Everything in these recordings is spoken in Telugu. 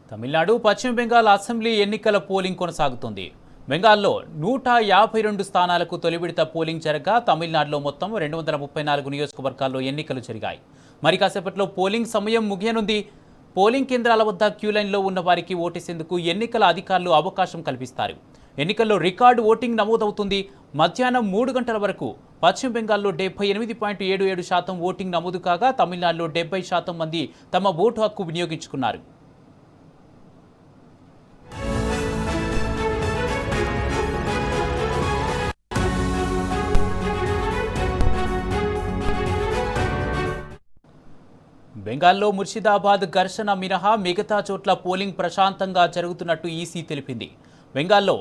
తమిళనాడు పశ్చిమ బెంగాల్ అసెంబ్లీ ఎన్నికల పోలింగ్ కొనసాగుతుంది. బెంగాల్లో 152 స్థానాలకు తొలి విడత పోలింగ్ జరగగా తమిళనాడులో మొత్తం 234 నియోజకవర్గాల్లో ఎన్నికలు జరిగాయి. మరి కాసేపట్లో పోలింగ్ సమయం ముగియనుంది. పోలింగ్ కేంద్రాల వద్ద క్యూలైన్లో ఉన్న వారికి ఓటేసేందుకు ఎన్నికల అధికారులు అవకాశం కల్పిస్తారు. ఎన్నికల్లో రికార్డు ఓటింగ్ నమోదవుతుంది. మధ్యాహ్నం 3 గంటల వరకు పశ్చిమ బెంగాల్లో 78.77% ఓటింగ్ నమోదు కాగా తమిళనాడులో 70% మంది తమ ఓటు హక్కు వినియోగించుకున్నారు. బెంగాల్లో ముర్షిదాబాద్ ఘర్షణ మినహా మిగతా చోట్ల పోలింగ్ ప్రశాంతంగా జరుగుతున్నట్టు ఈసీ తెలిపింది. బెంగాల్లో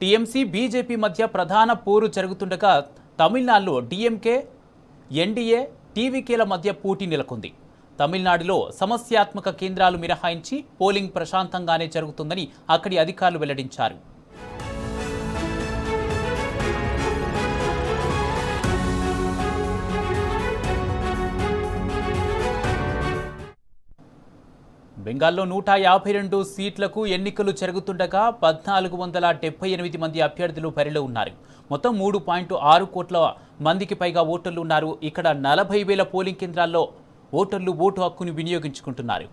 టీఎంసీ బీజేపీ మధ్య ప్రధాన పోరు జరుగుతుండగా తమిళనాడులో డీఎంకే ఎన్డీఏ టీవీకేల మధ్య పోటీ నెలకొంది. తమిళనాడులో సమస్యాత్మక కేంద్రాలు మినహాయించి పోలింగ్ ప్రశాంతంగానే జరుగుతుందని అక్కడి అధికారులు వెల్లడించారు. బెంగాల్లో 152 సీట్లకు ఎన్నికలు జరుగుతుండగా 1478 మంది అభ్యర్థులు బరిలో ఉన్నారు. మొత్తం 3.6 కోట్ల మందికి పైగా ఓటర్లు ఉన్నారు. ఇక్కడ 40,000 పోలింగ్ కేంద్రాల్లో ఓటర్లు ఓటు హక్కును వినియోగించుకుంటున్నారు.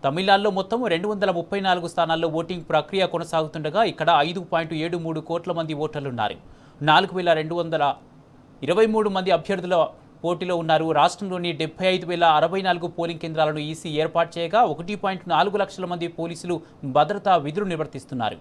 తమిళనాడులో మొత్తం 234 స్థానాల్లో ఓటింగ్ ప్రక్రియ కొనసాగుతుండగా ఇక్కడ 5.73 కోట్ల మంది ఓటర్లున్నారు. 4,223 మంది అభ్యర్థుల పోటీలో ఉన్నారు. రాష్ట్రంలోని 75,064 పోలింగ్ కేంద్రాలను ఈసీ ఏర్పాటు చేయగా 1.4 లక్షల మంది పోలీసులు భద్రతా విధులు నిర్వర్తిస్తున్నారు.